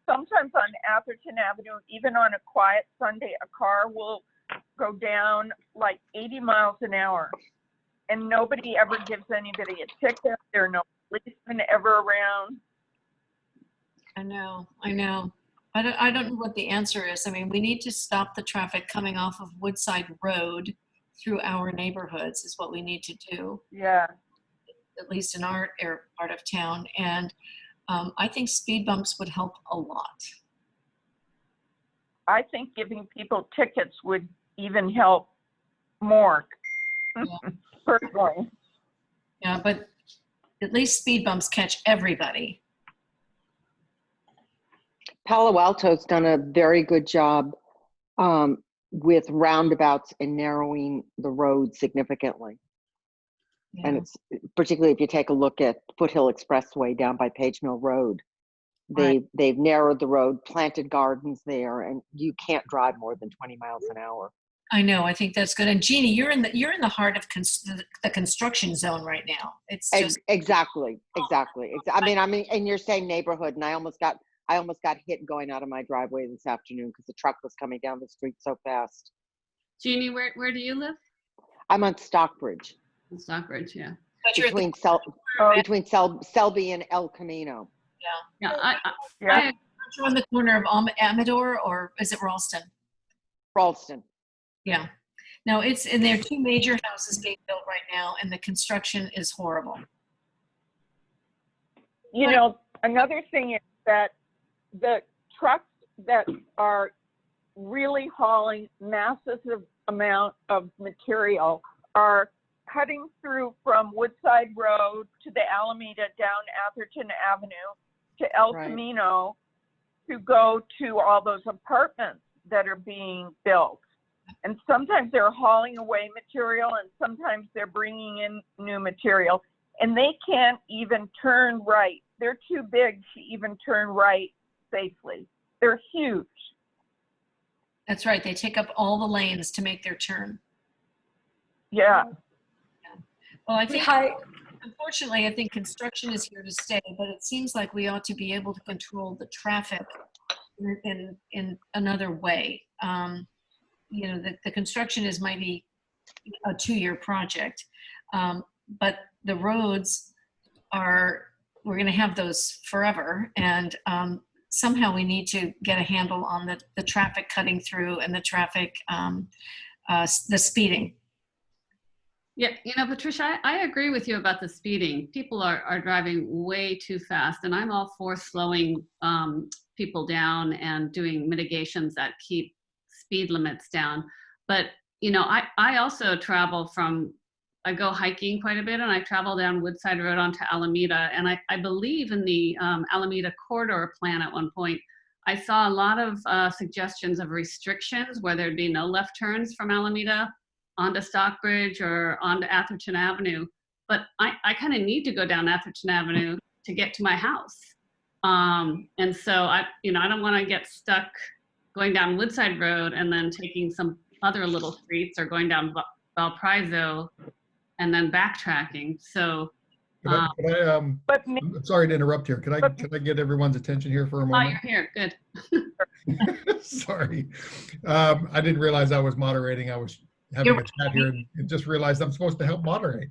sometimes on Atherton Avenue, even on a quiet Sunday, a car will go down like 80 miles an hour, and nobody ever gives anybody a ticket. There are no policemen ever around. I know. I don't know what the answer is. I mean, we need to stop the traffic coming off of Woodside Road through our neighborhoods is what we need to do. Yeah. At least in our part of town. And I think speed bumps would help a lot. I think giving people tickets would even help more, Yeah. personally. Yeah, but at least speed bumps catch everybody. Palo Alto's done a very good job with roundabouts and narrowing the road significantly. Yeah. And it's particularly if you take a look at Foothill Expressway down by Page Mill Road, they've narrowed the road, planted gardens there, and you can't drive more than 20 miles an hour. I know. I think that's good. And Jeannie, you're in the heart of the construction zone right now. It's just exactly. I mean, and you're saying neighborhood, and I almost got hit going out of my driveway this afternoon because the truck was coming down the street so fast. Jeannie, where do you live? I'm on Stockbridge. Stockbridge, yeah. Between Selby and El Camino. Yeah. You're on the corner of Amador, or is it Ralston? Ralston. Yeah. No, and there are two major houses being built right now, and the construction is horrible. You know, another thing is that the trucks that are really hauling massive amount of material are cutting through from Woodside Road to the Alameda down Atherton Avenue to El Camino to go to all those apartments that are being built. And sometimes they're hauling away material and sometimes they're bringing in new material, and they can't even turn right. They're too big to even turn right safely. They're huge. That's right. They take up all the lanes to make their turn. Yeah. Well, unfortunately, I think construction is here to stay, but it seems like we ought to be able to control the traffic in another way. You know, the construction is maybe a 2-year project, but the roads we're going to have those forever. And somehow we need to get a handle on the traffic cutting through and the traffic, the speeding. Yeah, you know, Patricia, I agree with you about the speeding. People are driving way too fast, and I'm all for slowing people down and doing mitigations that keep speed limits down. But, you know, I also I go hiking quite a bit, and I travel down Woodside Road onto Alameda, and I believe in the Alameda corridor plan at one point. I saw a lot of suggestions of restrictions where there'd be no left turns from Alameda onto Stockbridge or onto Atherton Avenue. But I kind of need to go down Atherton Avenue to get to my house. And so I don't want to get stuck going down Woodside Road and then taking some other little streets or going down Valparaiso and then backtracking. So I'm sorry to interrupt here. Can I get everyone's attention here for a moment? Oh, you're here. Good. Sorry. I didn't realize I was moderating. I was having a chat here and just realized I'm supposed to help moderate.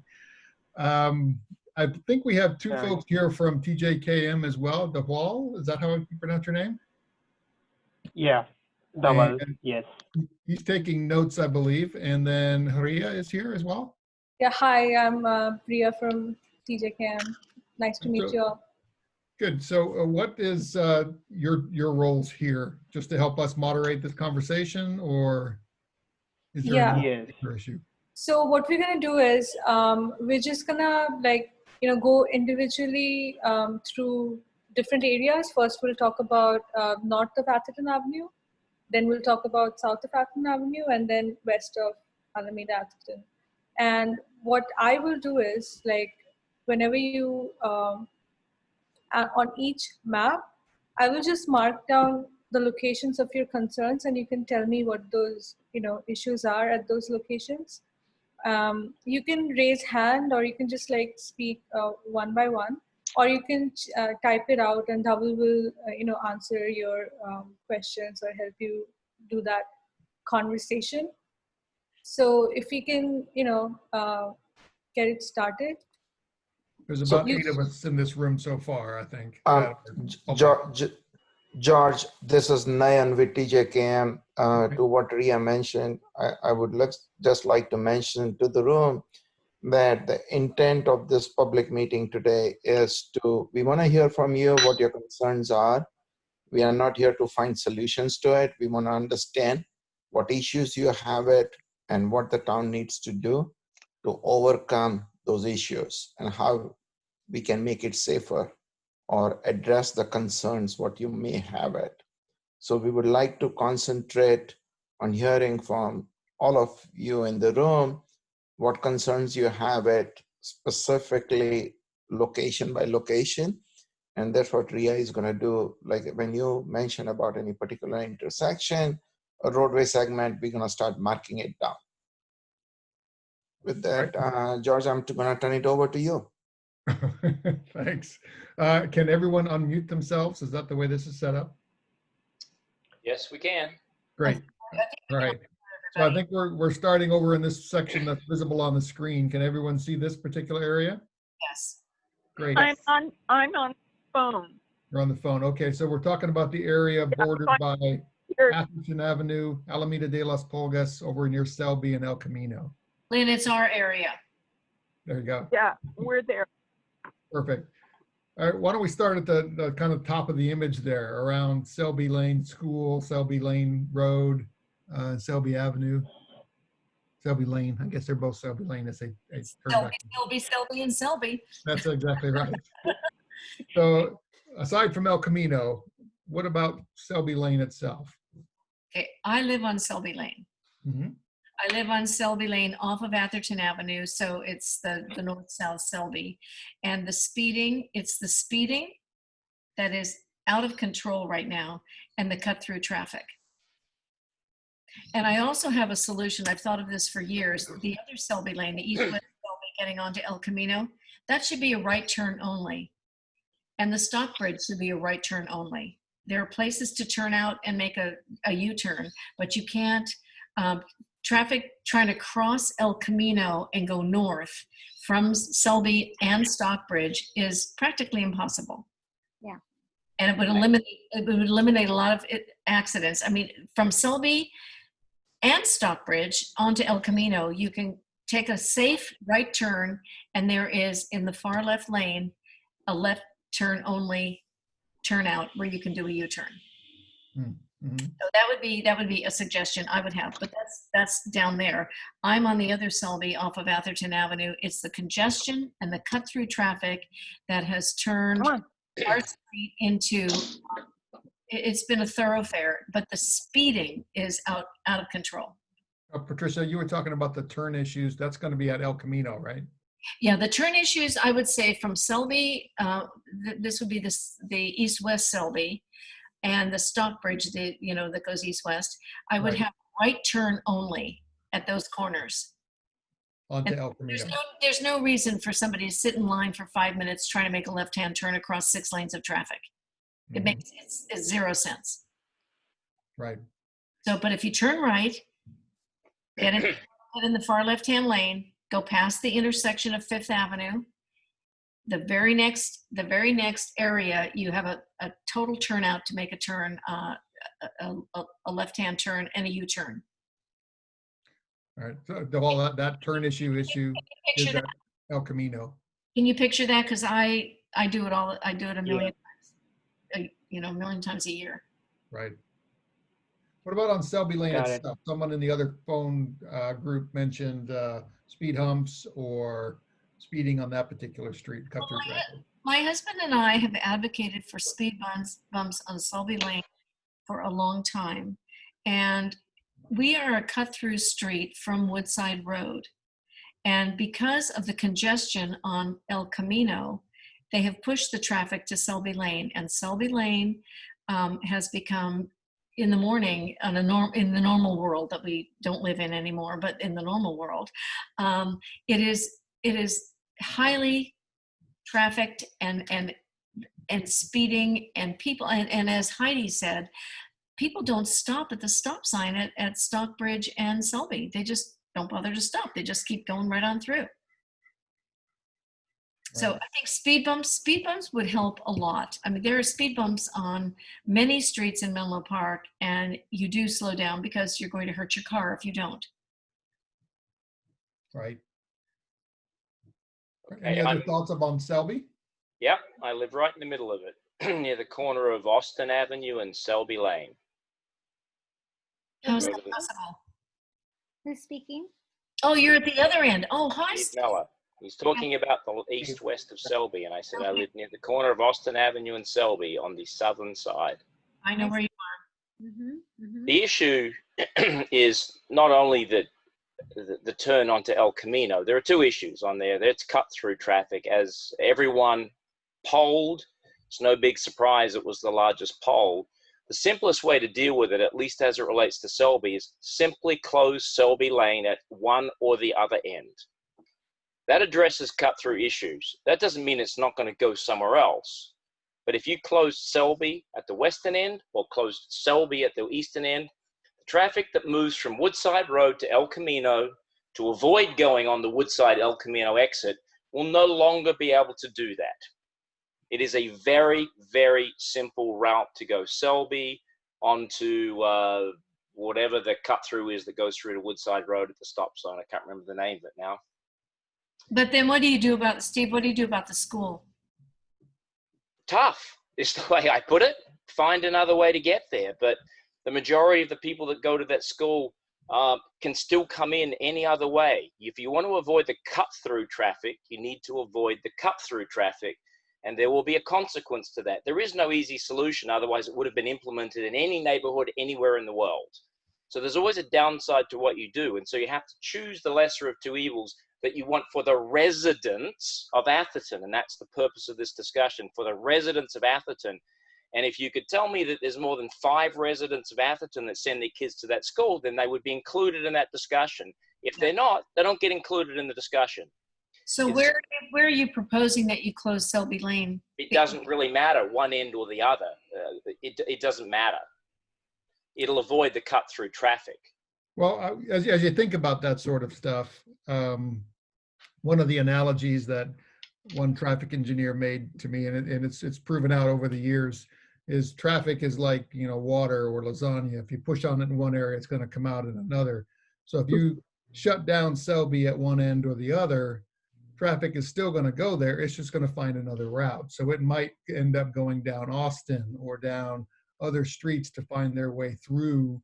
I think we have two folks here from TJKM as well. DeWall, is that how you pronounce your name? Yeah, DeWall, yes. He's taking notes, I believe. And then Haria is here as well. Yeah, hi, I'm Priya from TJKM. Nice to meet you all. Good. So what is your roles here? Just to help us moderate this conversation, or is there a particular issue? So what we're gonna do is we're just gonna go individually through different areas. First, we'll talk about north of Atherton Avenue. Then we'll talk about south of Atherton Avenue, and then west of Alameda Atherton. And what I will do is, whenever you on each map, I will just mark down the locations of your concerns, and you can tell me what those issues are at those locations. You can raise hand, or you can just speak one by one. or you can type it out and Dhaval will, answer your questions or help you do that conversation. So if we can, get it started. There's So about 8 of us in this room so far, I think. George, this is Nayan with TJKM. To what Ria mentioned, I would just like to mention to the room that the intent of this public meeting today is we want to hear from you what your concerns are. We are not here to find solutions to it. We want to understand what issues you have and what the town needs to do to overcome those issues and how we can make it safer or address the concerns what you may have it. So we would like to concentrate on hearing from all of you in the room what concerns you have specifically location by location. And that's what Ria is going to do. Like when you mention about any particular intersection or roadway segment, we're going to start marking it down. With that, George, I'm going to turn it over to you. Thanks. Can everyone unmute themselves? Is that the way this is set up? Yes, we can. Great. All right. So I think we're starting over in this section that's visible on the screen. Can everyone see this particular area? Yes. Great. I'm on phone. You're on the phone. Okay, so we're talking about the area bordered by Atherton Avenue, Alameda de las Pulgas, over near Selby and El Camino. Lynn, it's our area. There you go. Yeah, we're there. Perfect. All right, why don't we start at the kind of top of the image there, around Selby Lane School, Selby Lane Road, Selby Avenue, Selby Lane. I guess they're both Selby Lane as they turn back. Selby, and Selby. That's exactly right. So aside from El Camino, what about Selby Lane itself? Okay, I live on Selby Lane. Mm-hmm. I live on Selby Lane off of Atherton Avenue, so it's the north-south Selby. And it's the speeding that is out of control right now, and the cut-through traffic. And I also have a solution. I've thought of this for years. The other Selby Lane, the east-west Selby getting onto El Camino, that should be a right turn only. And the Stockbridge should be a right turn only. There are places to turn out and make a U-turn, but you can't. Traffic trying to cross El Camino and go north from Selby and Stockbridge is practically impossible. Yeah. And it would eliminate a lot of accidents. I mean, from Selby and Stockbridge onto El Camino, you can take a safe right turn, and there is in the far left lane a left turn only turnout where you can do a U-turn. Mm-hmm. So that would be a suggestion I would have, but that's down there. I'm on the other Selby off of Atherton Avenue. It's the congestion and the cut-through traffic that has turned our street into. It's been a thoroughfare, but the speeding is out of control. Patricia, you were talking about the turn issues. That's going to be at El Camino, right? Yeah, the turn issues, I would say from Selby, this would be the east-west Selby, and the Stockbridge, that goes east-west. I would have right turn only at those corners. Onto El Camino. There's no reason for somebody to sit in line for 5 minutes trying to make a left-hand turn across 6 lanes of traffic. Mm-hmm. It makes it's zero sense. Right. So, but if you turn right, get in the far left-hand lane, go past the intersection of 5th Avenue. The very next area, you have a total turnout to make a turn, a left-hand turn and a U-turn. All right. So that turn issue is at El Camino. Can you picture that? Because I do it all. I do it a million times. A million times a year. Right. What about on Selby Lane itself? Someone in the other phone group mentioned speed humps or speeding on that particular street, cut through traffic. My husband and I have advocated for speed bumps on Selby Lane for a long time. And we are a cut-through street from Woodside Road. And because of the congestion on El Camino, they have pushed the traffic to Selby Lane. And Selby Lane has become, in the morning, in the normal world that we don't live in anymore, but in the normal world, it is highly trafficked and speeding and people, and as Heidi said, people don't stop at the stop sign at Stockbridge and Selby. They just don't bother to stop. They just keep going right on through. So I think speed bumps would help a lot. I mean, there are speed bumps on many streets in Menlo Park, and you do slow down because you're going to hurt your car if you don't. Right. Okay, Any other thoughts about Selby? Yeah, I live right in the middle of it, near the corner of Austin Avenue and Selby Lane. How's that possible? Who's speaking? Oh, you're at the other end. Oh, hi, Steve Steve. Miller. He's talking about the east-west of Selby, and I said I live near the corner of Austin Avenue and Selby on the southern side. I know where you are. The issue is not only the turn onto El Camino. There are two issues on there. That's cut-through traffic. As everyone polled, it's no big surprise it was the largest poll. The simplest way to deal with it, at least as it relates to Selby, is simply close Selby Lane at one or the other end. That addresses cut-through issues. That doesn't mean it's not going to go somewhere else. But if you close Selby at the western end or close Selby at the eastern end, the traffic that moves from Woodside Road to El Camino to avoid going on the Woodside El Camino exit will no longer be able to do that. It is a very, very simple route to go Selby onto whatever the cut-through is that goes through to Woodside Road at the stop sign. I can't remember the name of it now. But then what do you do about, Steve, what do you do about the school? Tough is the way I put it. Find another way to get there. But the majority of the people that go to that school can still come in any other way. If you want to avoid the cut-through traffic, you need to avoid the cut-through traffic, and there will be a consequence to that. There is no easy solution, otherwise it would have been implemented in any neighborhood anywhere in the world. So there's always a downside to what you do, and so you have to choose the lesser of two evils that you want for the residents of Atherton, and that's the purpose of this discussion, for the residents of Atherton. And if you could tell me that there's more than 5 residents of Atherton that send their kids to that school, then they would be included in that discussion. If they're not, they don't get included in the discussion. So where are you proposing that you close Selby Lane? It doesn't really matter, one end or the other. It doesn't matter. It'll avoid the cut-through traffic. Well, as you think about that sort of stuff, one of the analogies that one traffic engineer made to me, and it's proven out over the years, is traffic is like, water or lasagna. If you push on it in one area, it's going to come out in another. So if you shut down Selby at one end or the other, traffic is still going to go there. It's just going to find another route. So it might end up going down Austin or down other streets to find their way through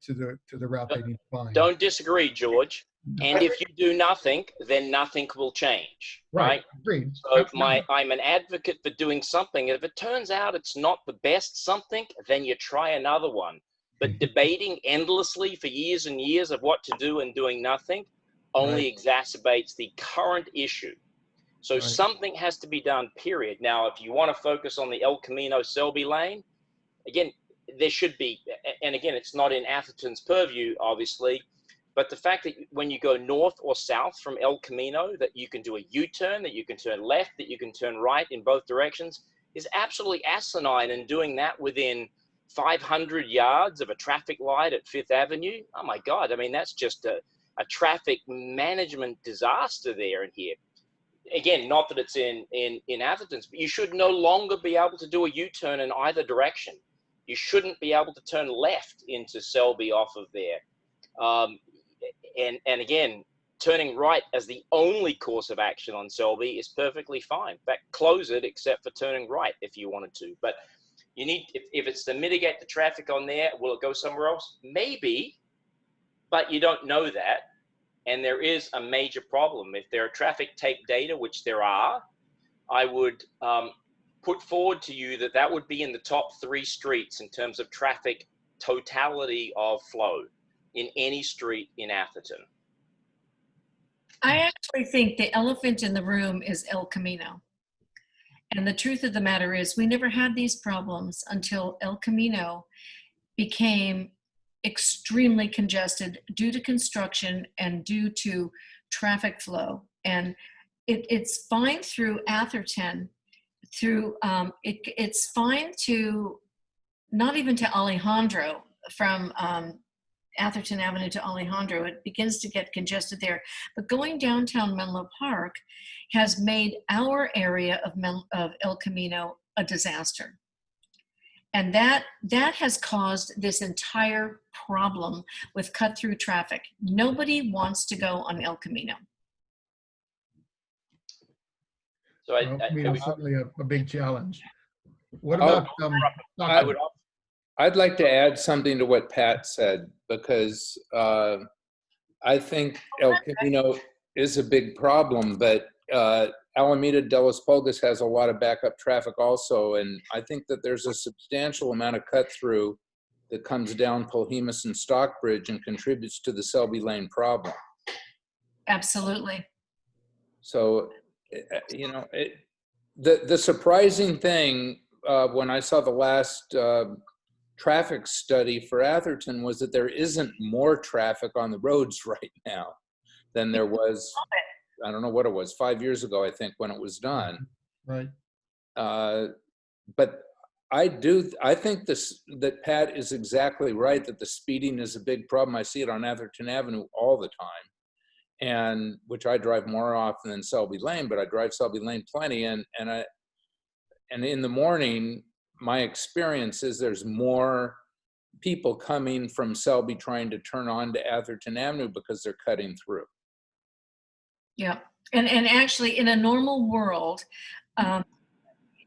to the route they need to find. Don't disagree, George. And if you do nothing, then nothing will change, right? Agreed. So I'm an advocate for doing something. If it turns out it's not the best something, then you try another one. But debating endlessly for years and years of what to do and doing nothing only exacerbates the current issue. So something has to be done, period. Now, if you want to focus on the El Camino Selby Lane, again, there should be, and again, it's not in Atherton's purview, obviously, but the fact that when you go north or south from El Camino, that you can do a U-turn, that you can turn left, that you can turn right in both directions, is absolutely asinine. And doing that within 500 yards of a traffic light at Fifth Avenue, oh my God, I mean, that's just a traffic management disaster there and here. Again, not that it's in Atherton's, but you should no longer be able to do a U-turn in either direction. You shouldn't be able to turn left into Selby off of there. And again, turning right as the only course of action on Selby is perfectly fine. In fact, close it except for turning right if you wanted to. But you need, if it's to mitigate the traffic on there, will it go somewhere else? Maybe, but you don't know that. And there is a major problem. If there are traffic tape data, which there are, I would put forward to you that would be in the top 3 streets in terms of traffic totality of flow in any street in Atherton. I actually think the elephant in the room is El Camino. And the truth of the matter is we never had these problems until El Camino became extremely congested due to construction and due to traffic flow. And it's fine through Atherton, through it's fine to not even to Alejandro from Atherton Avenue to Alejandro. It begins to get congested there. But going downtown Menlo Park has made our area of El Camino a disaster. And that has caused this entire problem with cut-through traffic. Nobody wants to go on El Camino. So it's certainly a big challenge. What about I'd like to add something to what Pat said, because I think El Camino is a big problem, but Alameda de los Pulgas has a lot of backup traffic also, and I think that there's a substantial amount of cut through that comes down Polhemus and Stockbridge and contributes to the Selby Lane problem. Absolutely. So, you know, the surprising thing when I saw the last traffic study for Atherton was that there isn't more traffic on the roads right now than there was, I don't know what it was, 5 years ago, I think, when it was done. Right. But I think that Pat is exactly right, that the speeding is a big problem. I see it on Atherton Avenue all the time, and which I drive more often than Selby Lane, but I drive Selby Lane plenty. And in the morning, my experience is there's more people coming from Selby trying to turn on to Atherton Avenue because they're cutting through. Yeah, and actually, in a normal world,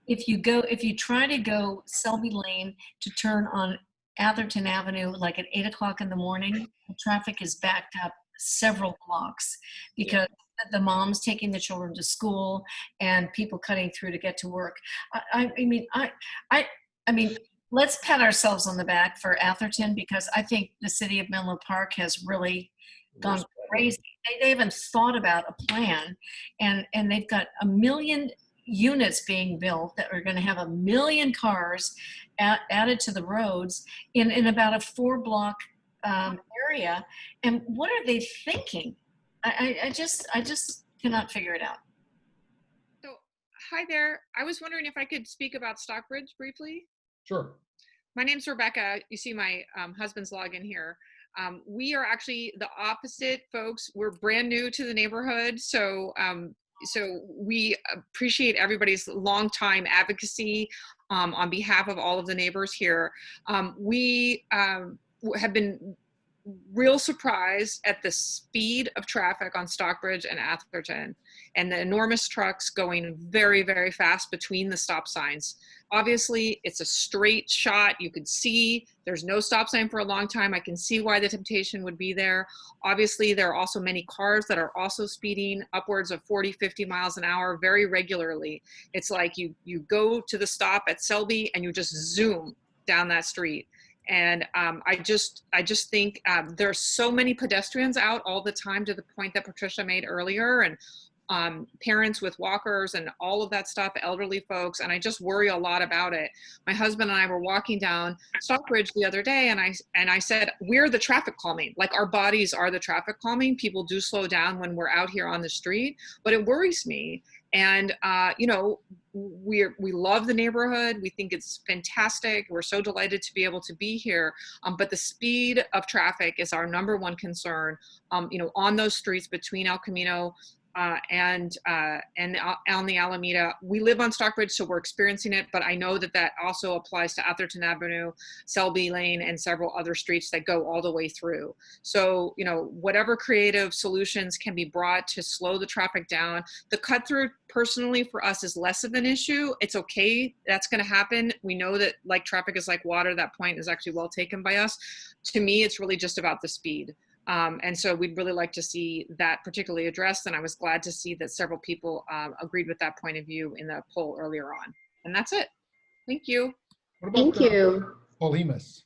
if you try to go Selby Lane to turn on Atherton Avenue like at 8 o'clock in the morning, the traffic is backed up several blocks because the moms taking the children to school and people cutting through to get to work. I mean, let's pat ourselves on the back for Atherton, because I think the city of Menlo Park has really gone crazy. They haven't thought about a plan, and they've got 1 million units being built that are going to have 1 million cars added to the roads in about a 4-block area. And what are they thinking? I just cannot figure it out. So, hi there. I was wondering if I could speak about Stockbridge briefly. Sure. My name's Rebecca. You see my husband's login here. We are actually the opposite folks. We're brand new to the neighborhood. So we appreciate everybody's longtime advocacy on behalf of all of the neighbors here. We have been real surprised at the speed of traffic on Stockbridge and Atherton, and the enormous trucks going very, very fast between the stop signs. Obviously, it's a straight shot. You could see there's no stop sign for a long time. I can see why the temptation would be there. Obviously, there are also many cars that are also speeding upwards of 40, 50 miles an hour very regularly. It's like you go to the stop at Selby and you just zoom down that street. And I just think there are so many pedestrians out all the time, to the point that Patricia made earlier, and parents with walkers and all of that stuff, elderly folks, and I just worry a lot about it. My husband and I were walking down Stockbridge the other day, and I said, we're the traffic calming. Like, our bodies are the traffic calming. People do slow down when we're out here on the street, but it worries me. And you know, we love the neighborhood. We think it's fantastic. We're so delighted to be able to be here. But the speed of traffic is our #1 concern. You know, on those streets between El Camino and on the Alameda. We live on Stockbridge, so we're experiencing it, but I know that that also applies to Atherton Avenue, Selby Lane, and several other streets that go all the way through. So, you know, whatever creative solutions can be brought to slow the traffic down. The cut through, personally, for us is less of an issue. It's okay, that's gonna happen. We know that like traffic is like water, that point is actually well taken by us. To me, it's really just about the speed. And so we'd really like to see that particularly addressed. And I was glad to see that several people agreed with that point of view in the poll earlier on. And that's it. Thank you. What about Thank you. Polhemus?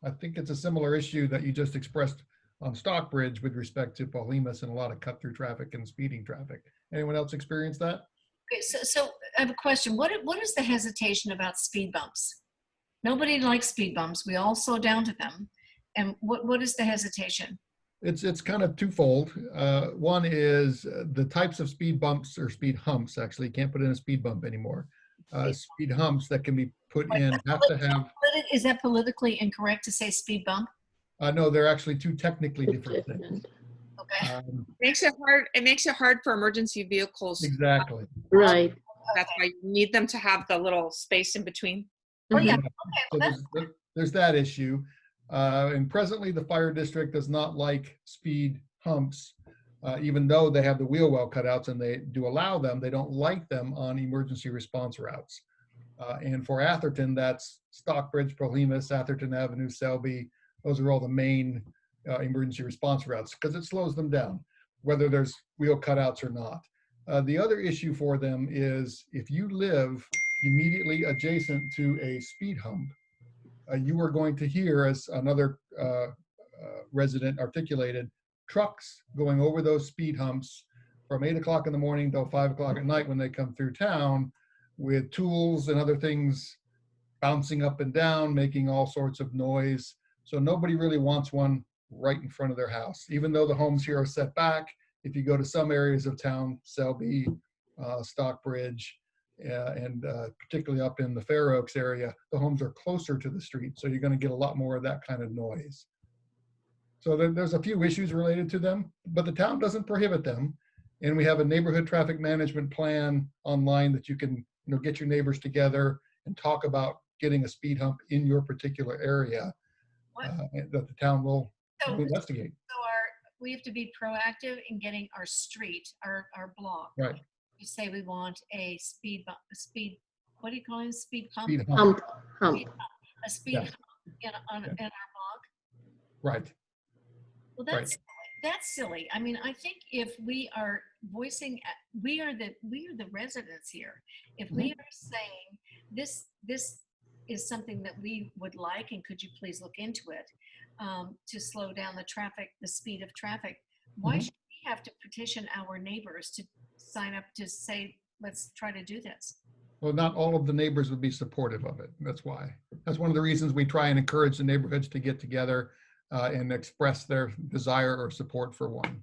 I think it's a similar issue that you just expressed on Stockbridge with respect to Polhemus and a lot of cut through traffic and speeding traffic. Anyone else experience that? Okay, so I have a question. What is the hesitation about speed bumps? Nobody likes speed bumps. We all slow down to them. And what is the hesitation? It's kind of twofold. One is the types of speed bumps or speed humps, actually, you can't put in a speed bump anymore. Speed humps that can be put in have to have. Is that politically incorrect to say speed bump? No, they're actually two technically different things. Okay. Makes it hard. It makes it hard for emergency vehicles. Exactly. Right. That's why you need them to have the little space in between. Oh yeah. So there's that issue. And presently the fire district does not like speed humps, even though they have the wheel well cutouts and they do allow them, they don't like them on emergency response routes. And for Atherton, that's Stockbridge, Prolemus, Atherton Avenue, Selby. Those are all the main emergency response routes because it slows them down, whether there's wheel cutouts or not. The other issue for them is if you live immediately adjacent to a speed hump, you are going to hear, as another resident articulated, trucks going over those speed humps from 8 o'clock in the morning till 5 o'clock at night when they come through town with tools and other things bouncing up and down, making all sorts of noise. So nobody really wants one right in front of their house, even though the homes here are set back. If you go to some areas of town, Selby, Stockbridge, and particularly up in the Fair Oaks area, the homes are closer to the street. So you're going to get a lot more of that kind of noise. So there's a few issues related to them, but the town doesn't prohibit them. And we have a neighborhood traffic management plan online that you can get your neighbors together and talk about getting a speed hump in your particular area that the town will investigate. So we have to be proactive in getting our street, our block. Right. You say we want a speed bump, what do you call it? Speed hump? Speed hump. A speed hump in our block. Right. Well, that's silly. I mean, I think if we are voicing, we are the residents here. If we are saying this is something that we would like, and could you please look into it to slow down the speed of traffic? Why should we have to petition our neighbors to sign up to say, let's try to do this? Well, not all of the neighbors would be supportive of it. That's why. That's one of the reasons we try and encourage the neighborhoods to get together and express their desire or support for one.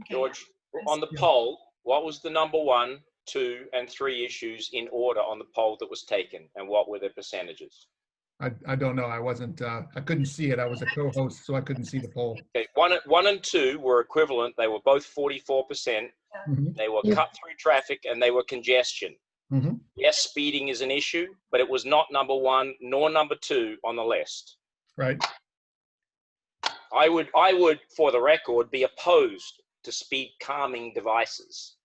Okay. George, on the poll, what was the number 1, 2, and 3 issues in order on the poll that was taken, and what were their percentages? I don't know. I wasn't. I couldn't see it. I was a co-host, so I couldn't see the poll. Okay, 1 and 2 were equivalent. They were both 44%. They were cut through traffic and they were congestion. Yes, speeding is an issue, but it was not number 1 nor number 2 on the list. Right. I would, for the record, be opposed to speed calming devices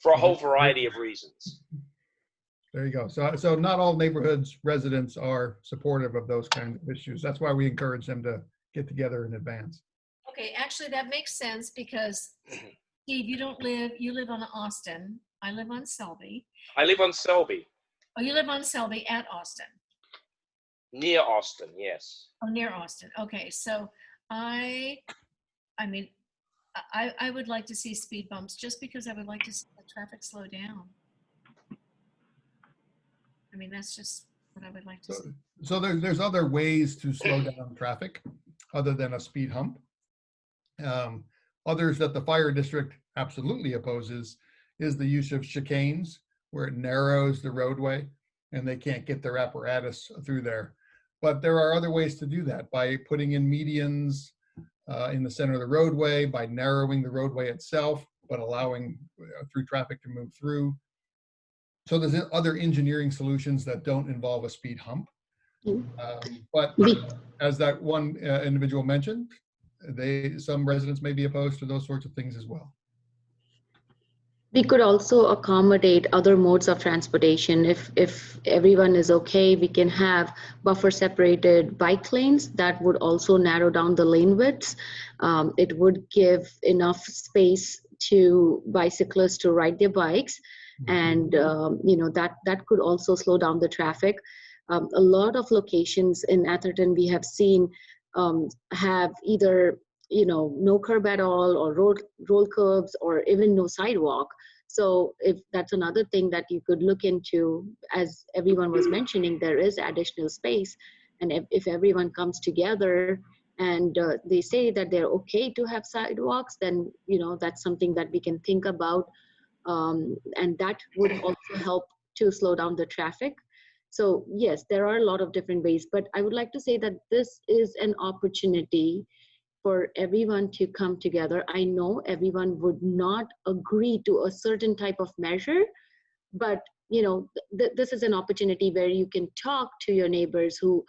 for a whole variety of reasons. There you go. So not all neighborhoods residents are supportive of those kinds of issues. That's why we encourage them to get together in advance. Okay, actually that makes sense because Steve, you live on Austin. I live on Selby. I live on Selby. Oh, you live on Selby at Austin. Near Austin, yes. Oh, near Austin. Okay, so I mean, I would like to see speed bumps just because I would like to see the traffic slow down. I mean, that's just what I would like to see. So there's other ways to slow down traffic other than a speed hump. Others that the fire district absolutely opposes is the use of chicanes where it narrows the roadway and they can't get their apparatus through there. But there are other ways to do that by putting in medians in the center of the roadway, by narrowing the roadway itself, but allowing through traffic to move through. So there's other engineering solutions that don't involve a speed hump. But as that one individual mentioned, some residents may be opposed to those sorts of things as well. We could also accommodate other modes of transportation. If everyone is okay, we can have buffer separated bike lanes that would also narrow down the lane widths. It would give enough space to bicyclists to ride their bikes. And that could also slow down the traffic. A lot of locations in Atherton we have seen have either no curb at all, or roll curbs, or even no sidewalk. So if that's another thing that you could look into, as everyone was mentioning, there is additional space, and if everyone comes together and they say that they're okay to have sidewalks, then that's something that we can think about, and that would also help to slow down the traffic. So yes, there are a lot of different ways, but I would like to say that this is an opportunity for everyone to come together. I know everyone would not agree to a certain type of measure, but this is an opportunity where you can talk to your neighbors who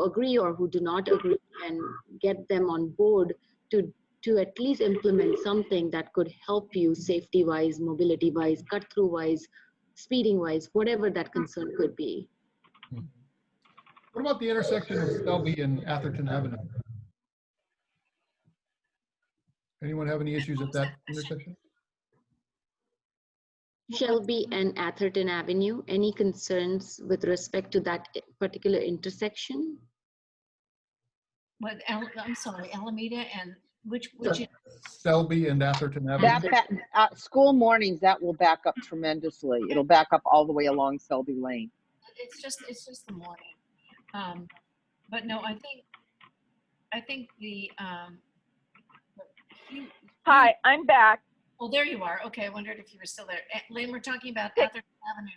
agree or who do not agree, and get them on board to at least implement something that could help you safety wise, mobility wise, cut through wise, speeding wise, whatever that concern could be. What about the intersection of Selby and Atherton Avenue? Anyone have any issues at that intersection? Shelby and Atherton Avenue, any concerns with respect to that particular intersection? What, I'm sorry, Alameda and which Selby and Atherton Avenue? School mornings, that will back up tremendously. It'll back up all the way along Selby Lane. It's just the morning. But no, I think the Hi, I'm back. Oh, there you are. Okay, I wondered if you were still there. Lynn, we're talking about Atherton Avenue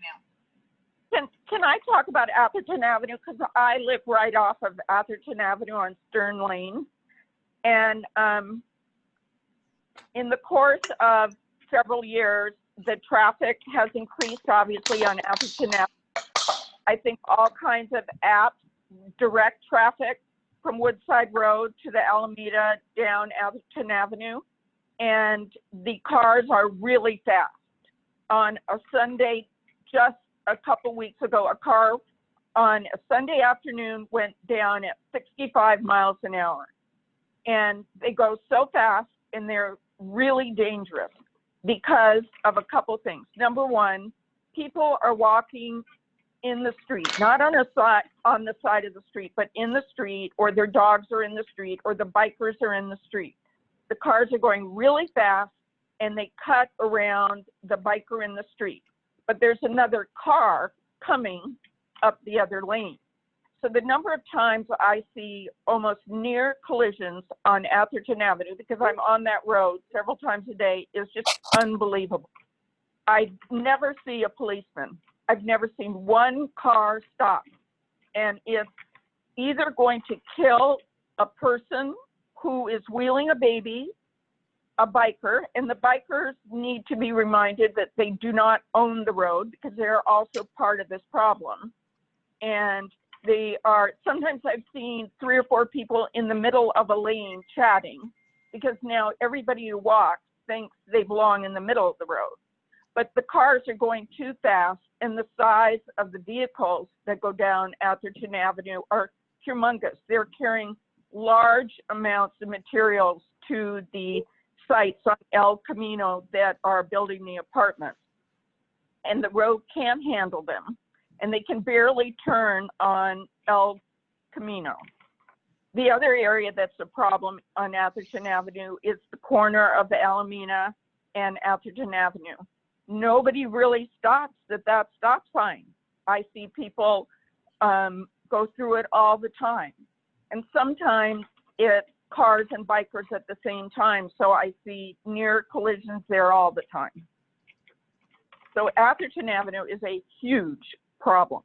now. Can I talk about Atherton Avenue? Because I live right off of Atherton Avenue on Stern Lane. And in the course of several years, the traffic has increased, obviously, on Atherton Avenue. I think all kinds of apps direct traffic from Woodside Road to the Alameda down Atherton Avenue. And the cars are really fast. On a Sunday, just a couple weeks ago, a car on a Sunday afternoon went down at 65 miles an hour. And they go so fast, and they're really dangerous because of a couple things. Number one, people are walking in the street, not on the side of the street, but in the street, or their dogs are in the street, or the bikers are in the street. The cars are going really fast, and they cut around the biker in the street. But there's another car coming up the other lane. So the number of times I see almost near collisions on Atherton Avenue, because I'm on that road several times a day, is just unbelievable. I never see a policeman. I've never seen one car stop. And it's either going to kill a person who is wheeling a baby, a biker, and the bikers need to be reminded that they do not own the road, because they're also part of this problem. And they are, sometimes I've seen 3 or 4 people in the middle of a lane chatting, because now everybody who walks thinks they belong in the middle of the road. But the cars are going too fast, and the size of the vehicles that go down Atherton Avenue are humongous. They're carrying large amounts of materials to the sites on El Camino that are building the apartments. And the road can't handle them, and they can barely turn on El Camino. The other area that's a problem on Atherton Avenue is the corner of the Alameda and Atherton Avenue. Nobody really stops at that stop sign. I see people go through it all the time. And sometimes it's cars and bikers at the same time, so I see near collisions there all the time. So Atherton Avenue is a huge problem.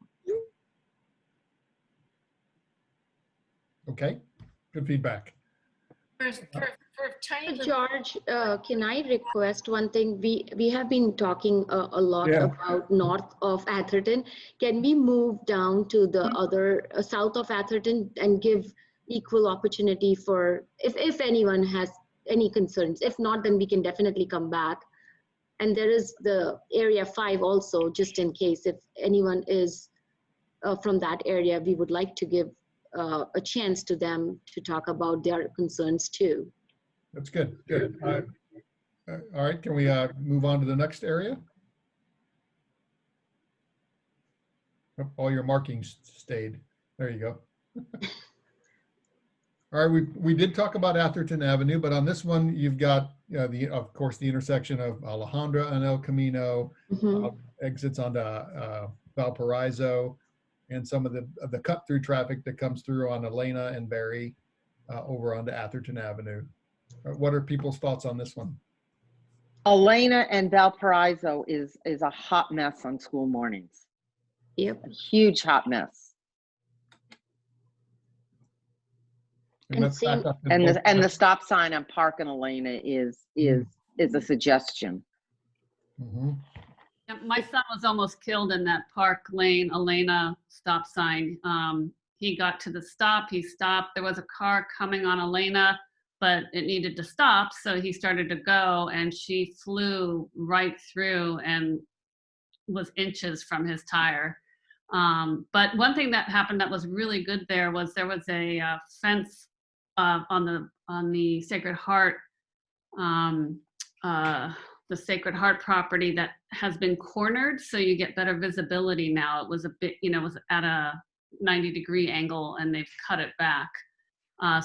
Okay, good feedback. George, can I request one thing? We have been talking a lot about north of Atherton. Can we move down to the other south of Atherton and give equal opportunity for if anyone has any concerns? If not, then we can definitely come back. And there is the area 5 also, just in case if anyone is from that area, we would like to give a chance to them to talk about their concerns too. That's good. Good. All right. Can we move on to the next area? Oh, all your markings stayed. There you go. All right. We did talk about Atherton Avenue, but on this one, you've got of course the intersection of Alejandra and El Camino, exits onto Valparaiso, and some of the cut through traffic that comes through on Elena and Berry. over onto Atherton Avenue. What are people's thoughts on this one? Alameda and Valparaiso is a hot mess on school mornings. Yep. A huge hot mess. And that's backed up in And both the stop sign on Park and Alameda is a suggestion. Mm-hmm. Yeah, my son was almost killed in that Park Lane Elena stop sign. He got to the stop, he stopped. There was a car coming on Elena, but it needed to stop, so he started to go, and she flew right through and was inches from his tire. But one thing that happened that was really good there was a fence on the Sacred Heart, the Sacred Heart property that has been cornered, so you get better visibility now. It was a bit, it was at a 90-degree angle, and they've cut it back.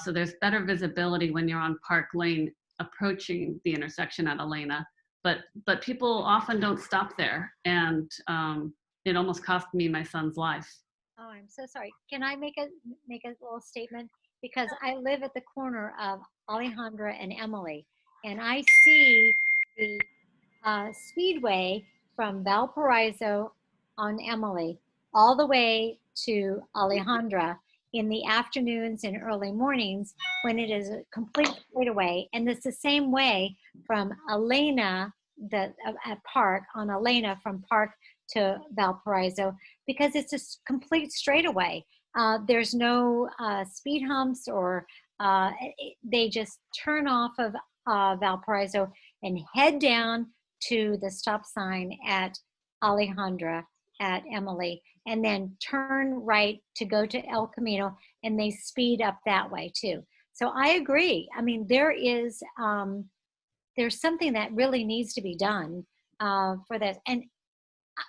So there's better visibility when you're on Park Lane approaching the intersection at Elena. But people often don't stop there, and it almost cost me my son's life. Oh, I'm so sorry. Can I make a little statement? Because I live at the corner of Alejandra and Emily, and I see the speedway from Valparaiso on Emily all the way to Alejandra in the afternoons and early mornings when it is a complete straightaway. And it's the same way from Elena, at Park, on Elena from Park to Valparaiso, because it's a complete straightaway. There's no speed humps, or they just turn off of Valparaiso and head down to the stop sign at Alejandra at Emily, and then turn right to go to El Camino, and they speed up that way too. So I agree. I mean, there's something that really needs to be done for this. And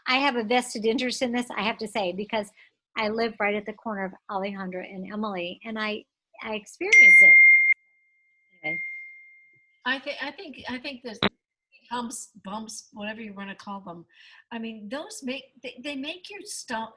I have a vested interest in this, I have to say, because I live right at the corner of Alejandra and Emily, and I experienced it. Anyway. I think this bumps, whatever you want to call them. I mean, those they make you stop.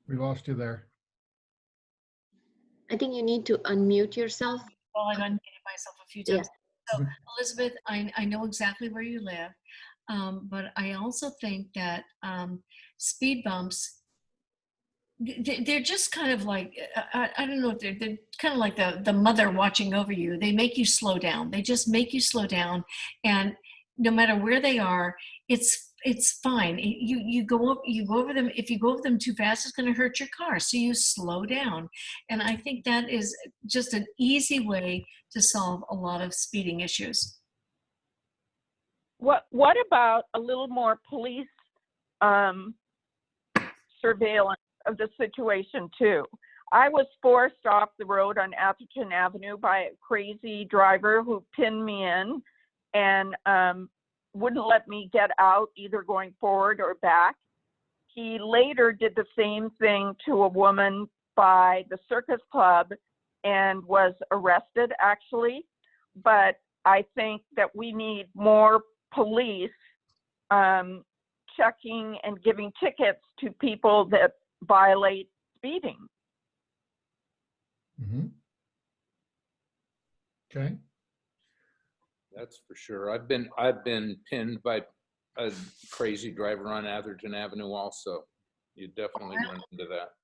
We lost you there. I think you need to unmute yourself. Well, I've unmuted myself a few times. Yeah. So, Elizabeth, I know exactly where you live, but I also think that speed bumps, they're just kind of like, I don't know, they're kind of like the mother watching over you. They make you slow down. They just make you slow down, and no matter where they are, it's fine. You go over them. If you go over them too fast, it's going to hurt your car. So you slow down. And I think that is just an easy way to solve a lot of speeding issues. What about a little more police surveillance of the situation too? I was forced off the road on Atherton Avenue by a crazy driver who pinned me in and wouldn't let me get out, either going forward or back. He later did the same thing to a woman by the Circus Club and was arrested, actually. But I think that we need more police checking and giving tickets to people that violate speeding. Mm-hmm. Okay. That's for sure. I've been pinned by a crazy driver on Atherton Avenue also. You definitely run into that.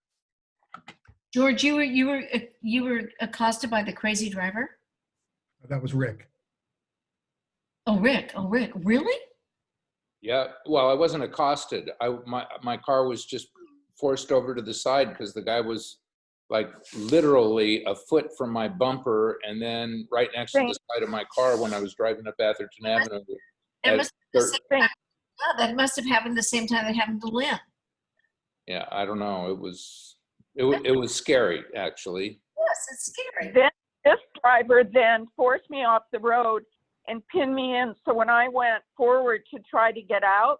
George, you were accosted by the crazy driver? That was Rick. Oh, Rick, really? Yeah, well, I wasn't accosted. My car was just forced over to the side because the guy was like literally a foot from my bumper and then right next to the side of my car when I was driving up Atherton Avenue. That must have happened the same time that happened to Lynn. Yeah, I don't know. It was scary, actually. Yes, it's scary. Then this driver then forced me off the road and pinned me in. So when I went forward to try to get out,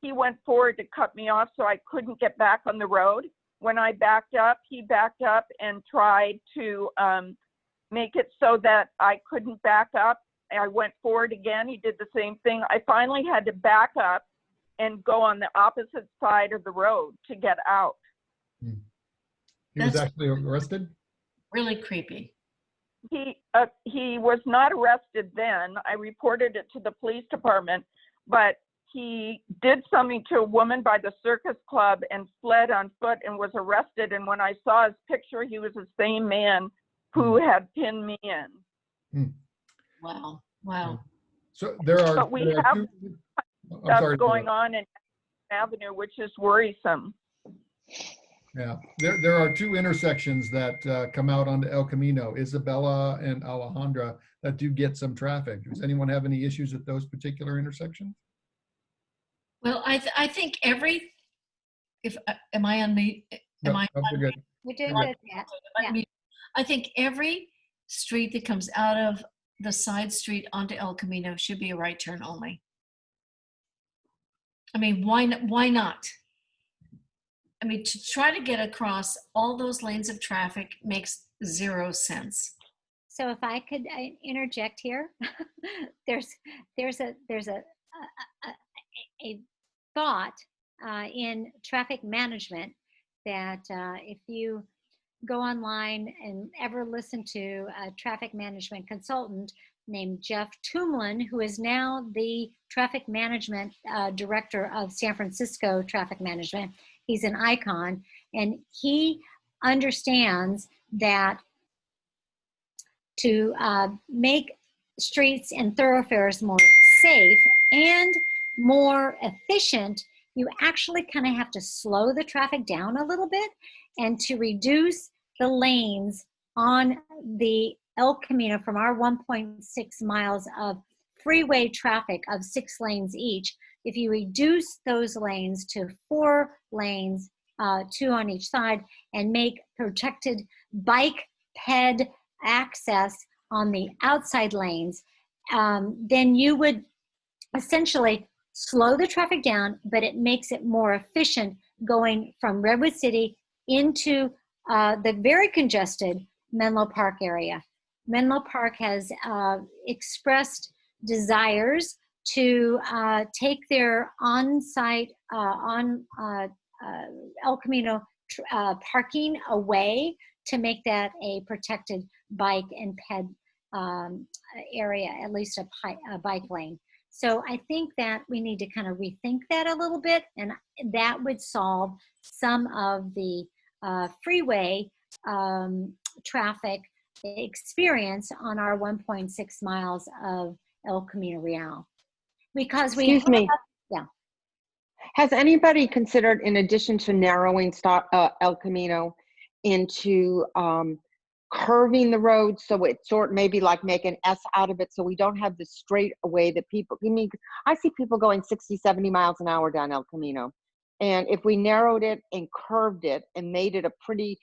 he went forward to cut me off so I couldn't get back on the road. When I backed up, he backed up and tried to make it so that I couldn't back up. I went forward again. He did the same thing. I finally had to back up and go on the opposite side of the road to get out. He was actually arrested? Really creepy. He was not arrested then. I reported it to the police department, but he did something to a woman by the circus club and fled on foot and was arrested. And when I saw his picture, he was the same man who had pinned me in. Wow. Wow. So there are, but we there are have two, stuff going on in Avenue, which is worrisome. Yeah, there are two intersections that come out onto El Camino, Isabella and Alejandra, that do get some traffic. Does anyone have any issues at those particular intersections? Well, I think every, am I on mute? No, you're good. We're doing You're good. Yeah. Yeah. I think every street that comes out of the side street onto El Camino should be a right turn only. I mean, why not? I mean, to try to get across all those lanes of traffic makes zero sense. So if I could interject here, there's a thought in traffic management that if you go online and ever listen to a traffic management consultant named Jeff Tumlin, who is now the traffic management director of San Francisco Traffic Management. He's an icon, and he understands that to make streets and thoroughfares more safe and more efficient, you actually kind of have to slow the traffic down a little bit and to reduce the lanes on the El Camino from our 1.6 miles of freeway traffic of 6 lanes each. If you reduce those lanes to 4 lanes, 2 on each side, and make protected bike ped access on the outside lanes, then you would essentially slow the traffic down, but it makes it more efficient going from Redwood City into the very congested Menlo Park area. Menlo Park has expressed desires to take their on-site, El Camino parking away to make that a protected bike and ped area, at least a bike lane. So I think that we need to kind of rethink that a little bit, and that would solve some of the freeway traffic experience on our 1.6 miles of El Camino Real. Because we Excuse me. Yeah. Has anybody considered, in addition to narrowing El Camino, into curving the road so it maybe like make an S out of it so we don't have the straight away that people, I see people going 60, 70 miles an hour down El Camino. And if we narrowed it and curved it and made it a pretty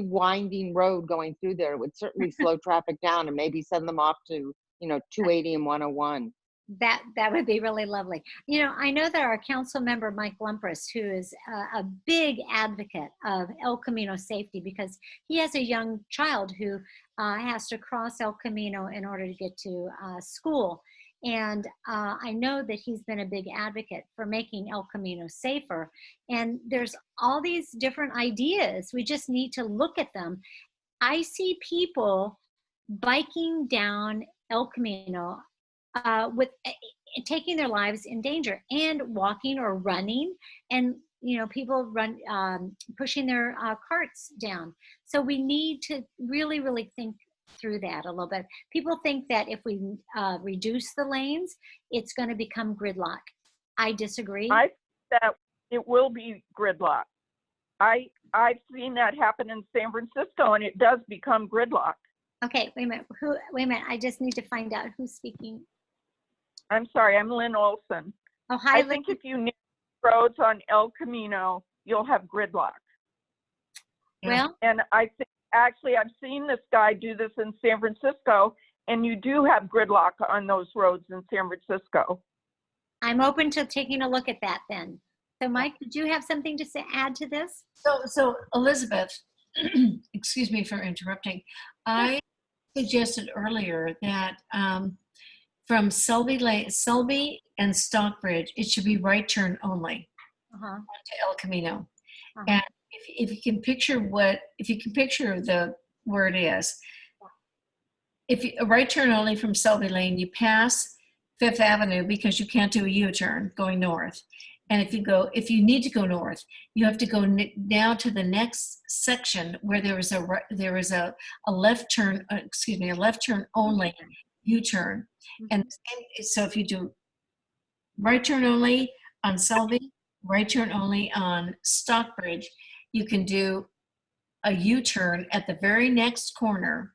winding road going through there, it would certainly slow traffic down and maybe send them off to, 280 and 101. That would be really lovely. I know that our council member, Mike Lumpras, who is a big advocate of El Camino safety because he has a young child who has to cross El Camino in order to get to school. And I know that he's been a big advocate for making El Camino safer. And there's all these different ideas. We just need to look at them. I see people biking down El Camino with taking their lives in danger, and walking or running, and people run pushing their carts down. So we need to really think through that a little bit. People think that if we reduce the lanes, it's going to become gridlock. I disagree. I think that it will be gridlock. I've seen that happen in San Francisco, and it does become gridlock. Okay, wait a minute. I just need to find out who's speaking. I'm sorry, I'm Lynn Olson. Oh, hi, I think if you narrow roads on El Camino, you'll have gridlock. Well, and I think actually I've seen this guy do this in San Francisco, and you do have gridlock on those roads in San Francisco. I'm open to taking a look at that then. So Mike, did you have something to add to this? So Elizabeth, excuse me for interrupting. I suggested earlier that from Selby and Stockbridge, it should be right turn only to El Camino. And if you can picture where it is, a right turn only from Selby Lane, you pass Fifth Avenue because you can't do a U-turn going north. And if you need to go north, you have to go now to the next section where there is a left turn, a left turn only U-turn. And so if you do right turn only on Selby, right turn only on Stockbridge, you can do a U-turn at the very next corner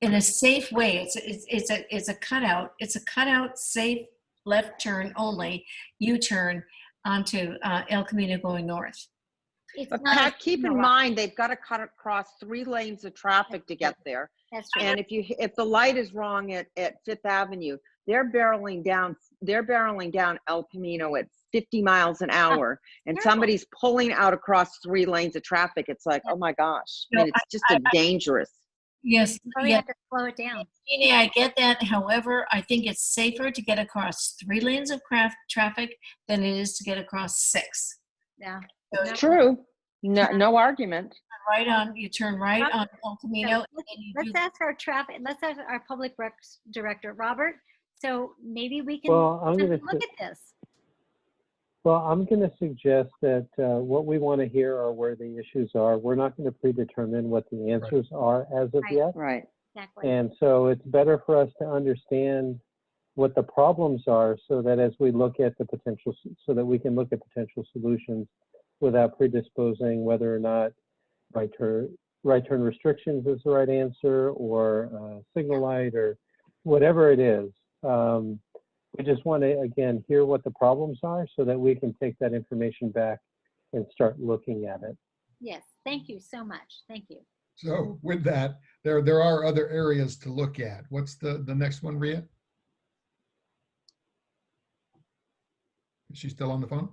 in a safe way. It's a cutout. It's a cutout, safe left turn only U-turn onto El Camino going north. But Pat, keep in mind they've got to cut across 3 lanes of traffic to get there. That's true. And if the light is wrong at Fifth Avenue, they're barreling down El Camino at 50 miles an hour, and somebody's pulling out across 3 lanes of traffic. It's like, oh my gosh, I mean, it's just dangerous. Yes. We have to slow it down. Jeannie, I get that. However, I think it's safer to get across 3 lanes of traffic than it is to get across 6. Yeah. It's true. No argument. You turn right on El Camino. Let's ask our public works director, Robert. So maybe we can look at this. Well, I'm going to suggest that what we want to hear are where the issues are. We're not going to predetermine what the answers are as of yet. Right. Exactly. And so it's better for us to understand what the problems are so that as we look at so that we can look at potential solutions without predisposing whether or not right turn restrictions is the right answer, or signal light, or whatever it is. We just want to, again, hear what the problems are so that we can take that information back and start looking at it. Yes, thank you so much. Thank you. So with that, there are other areas to look at. What's the next one, Rhea? Is she still on the phone?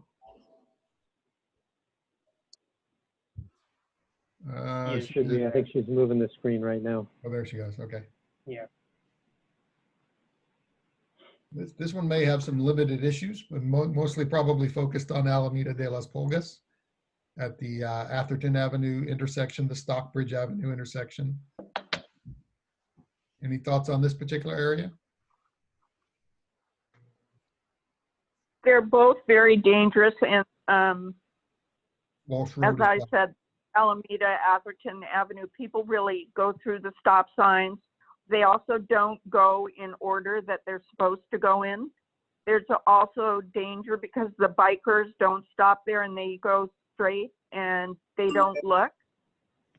Should be. I think she's moving the screen right now. Oh, there she goes. Okay. Yeah. This one may have some limited issues, but mostly probably focused on Alameda de las Pulgas at the Atherton Avenue intersection, the Stockbridge Avenue intersection. Any thoughts on this particular area? They're both very dangerous, and Walsh Road as I said, Alameda, Atherton Avenue, people really go through the stop signs. They also don't go in order that they're supposed to go in. There's also danger because the bikers don't stop there and they go straight and they don't look.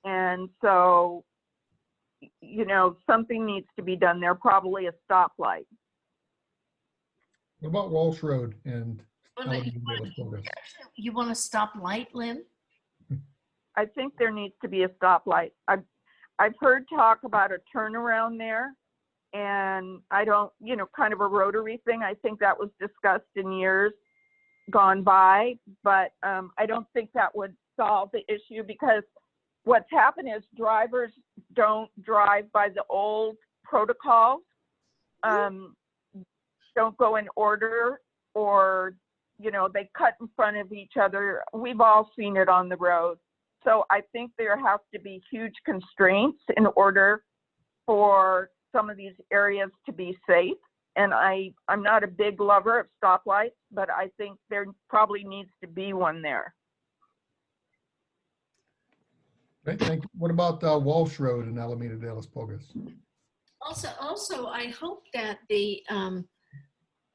And so, you know, something needs to be done there, probably a stoplight. What about Walsh Road and You want a stoplight, Lynn? I think there needs to be a stoplight. I've heard talk about a turnaround there, and I don't, you know, kind of a rotary thing. I think that was discussed in years gone by, but I don't think that would solve the issue, because what's happened is drivers don't drive by the old protocols, don't go in order, or, you know, they cut in front of each other. We've all seen it on the road. So I think there have to be huge constraints in order for some of these areas to be safe. And I'm not a big lover of stoplights, but I think there probably needs to be one there. Great, thank you. What about Walsh Road in Alameda de las Pulgas? Also, I hope that the I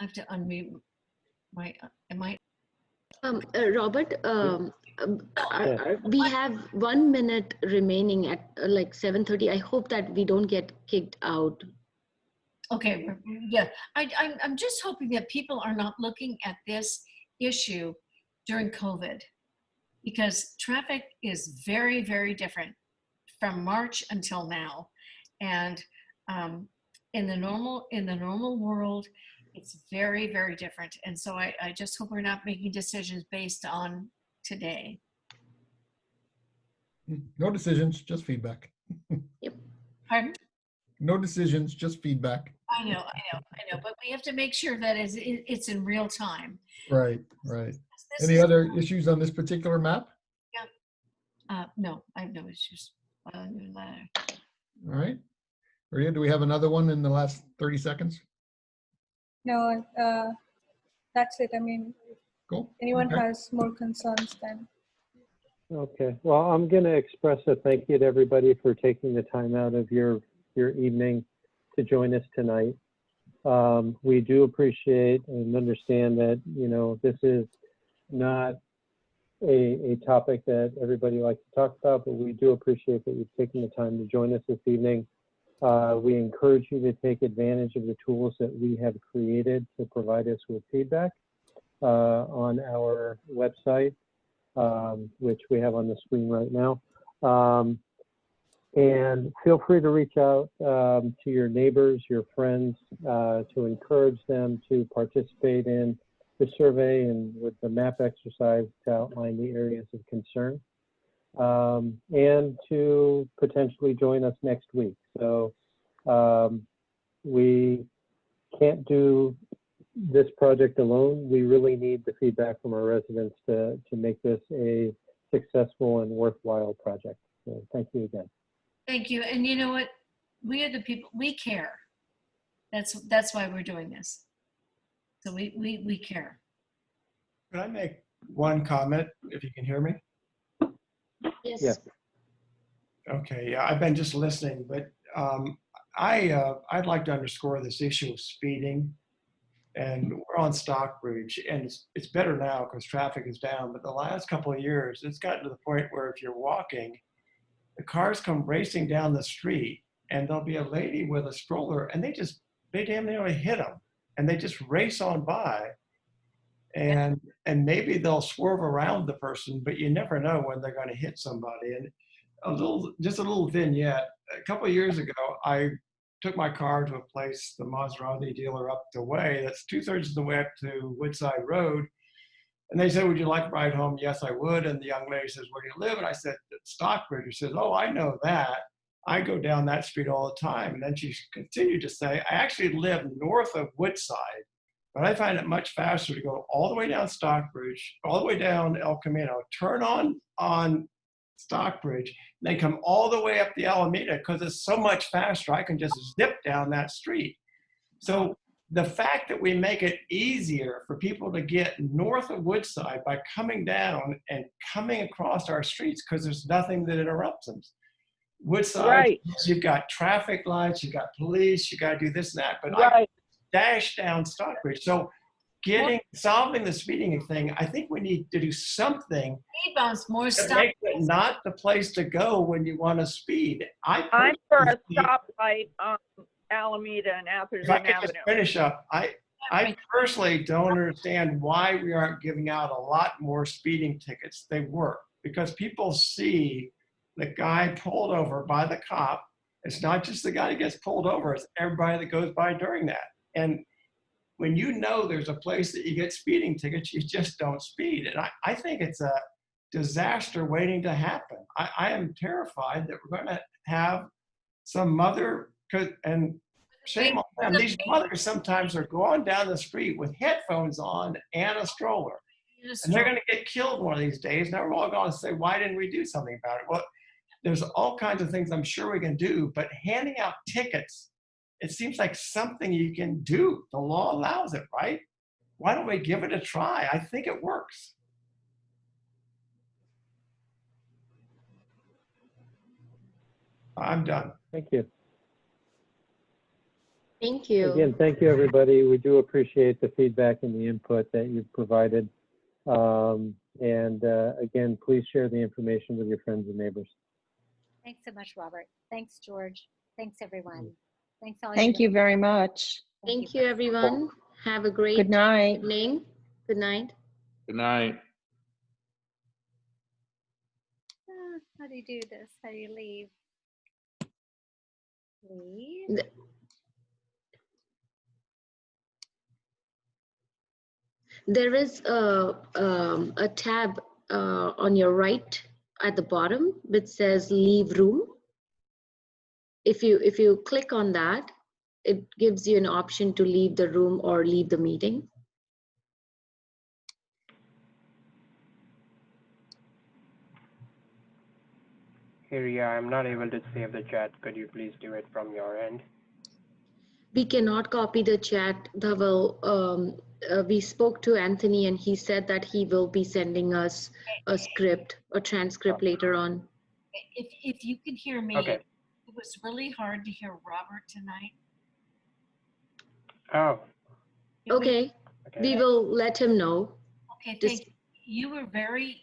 have to unmute my. Robert, we have 1 minute remaining at like 7:30. I hope that we don't get kicked out. Okay, yeah. I'm just hoping that people are not looking at this issue during COVID, because traffic is very, very different from March until now. And in the normal world, it's very, very different. And so I just hope we're not making decisions based on today. No decisions, just feedback. Yep. Pardon? No decisions, just feedback. I know, but we have to make sure that it's in real time. Right, right. This Any is- other issues on this particular map? No, I have no issues. All right. Maria, do we have another one in the last 30 seconds? No, that's it. I mean, Cool. if anyone Okay. has more concerns, then. Okay, well, I'm going to express a thank you to everybody for taking the time out of your evening to join us tonight. We do appreciate and understand that, you know, this is not a topic that everybody likes to talk about, but we do appreciate that you've taken the time to join us this evening. We encourage you to take advantage of the tools that we have created to provide us with feedback on our website, which we have on the screen right now. And feel free to reach out to your neighbors, your friends, to encourage them to participate in the survey and with the map exercise to outline the areas of concern, and to potentially join us next week. So we can't do this project alone. We really need the feedback from our residents to make this a successful and worthwhile project. So thank you again. Thank you. And you know what? We are the people, we care. That's why we're doing this. So we care. Could I make one comment, if you can hear me? Yes. Yes. Okay, yeah, I've been just listening, but I'd like to underscore this issue of speeding. And we're on Stockbridge, and it's better now because traffic is down. But the last couple of years, it's gotten to the point where if you're walking, the cars come racing down the street, and there'll be a lady with a stroller, and they damn nearly hit them, and they just race on by. And maybe they'll swerve around the person, but you never know when they're going to hit somebody. And just a little vignette. A couple of years ago, I took my car to a place, the Maserati dealer up the way, that's 2/3 of the way up to Woodside Road. And they said, would you like a ride home? Yes, I would. And the young lady says, where do you live? And I said, at Stockbridge. She says, oh, I know that. I go down that street all the time. And then she continued to say, I actually live north of Woodside, but I find it much faster to go all the way down Stockbridge, all the way down El Camino, turn on Stockbridge, and then come all the way up the Alameda because it's so much faster. I can just zip down that street. So the fact that we make it easier for people to get north of Woodside by coming down and coming across our streets because there's nothing that interrupts them. Woodside, Right. You've got traffic lights, you've got police, you got to do this and that, but Right. I dash down Stockbridge. So solving the speeding thing, I think we need to do something Speed bumps, more to stop. make it not the place to go when you want to speed. I'm for a stoplight on Alameda and If I Atherton could just Avenue. finish up, I personally don't understand why we aren't giving out a lot more speeding tickets. They work because people see the guy pulled over by the cop. It's not just the guy that gets pulled over, it's everybody that goes by during that. And when you know there's a place that you get speeding tickets, you just don't speed. And I think it's a disaster waiting to happen. I am terrified that we're going to have some mother, and shame on them, these mothers sometimes are going down the street with headphones on and a stroller. And they're going to get killed one of these days. Now we're all going to say, why didn't we do something about it? Well, there's all kinds of things I'm sure we can do, but handing out tickets, it seems like something you can do. The law allows it, right? Why don't we give it a try? I think it works. I'm done. Thank you. Thank you. Again, thank you, everybody. We do appreciate the feedback and the input that you've provided. Again, please share the information with your friends and neighbors. Thanks so much, Robert. Thanks, George. Thanks, everyone. Thanks, all. Thank you very much. Thank you, everyone. Have a great Good night. evening. Good night. Good night. How do you do this? How do you leave? Leave. There is a tab on your right at the bottom which says leave room. if you click on that, it gives you an option to leave the room or leave the meeting. Here, yeah, I'm not able to save the chat. Could you please do it from your end? We cannot copy the chat, Dhaval. We spoke to Anthony and he said that he will be sending us a script, a transcript later on. If you can hear me, Okay. it was really hard to hear Robert tonight. Oh. Okay, we will let him know. Okay, thank you. You were very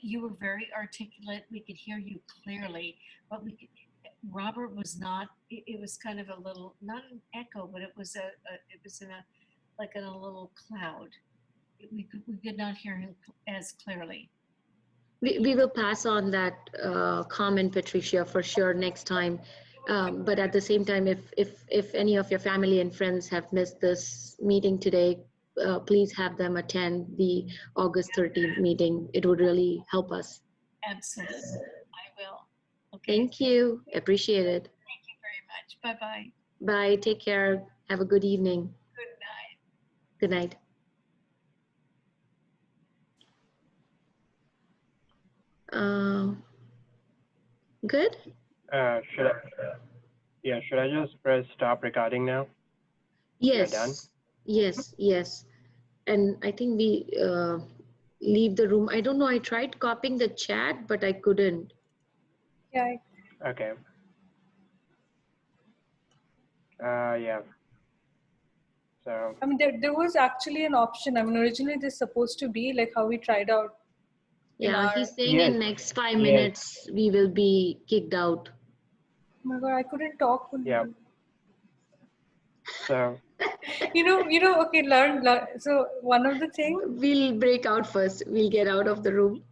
articulate. We could hear you clearly, but Robert was not. It was kind of a little, not an echo, but it was in a little cloud. We could not hear him as clearly. We will pass on that comment, Patricia, for sure next time. But at the same time, if any of your family and friends have missed this meeting today, please have them attend the August 13th meeting. It would really help us. Absolutely, I will. Okay. Thank you. Appreciate it. Thank you very much. Bye-bye. Bye. Take care. Have a good evening. Good night. Good night. Good. Should I just press stop recording now? Yes. You're done? Yes. And I think we leave the room. I don't know. I tried copying the chat, but I couldn't. Yeah. Okay. Yeah. So. I mean, there was actually an option. I mean, originally this supposed to be like how we tried out. Yeah, he's saying in next 5 minutes we will be kicked out. Oh my God, I couldn't talk. Yeah. So. you know. Okay, learn. So one of the things. We'll break out first. We'll get out of the room.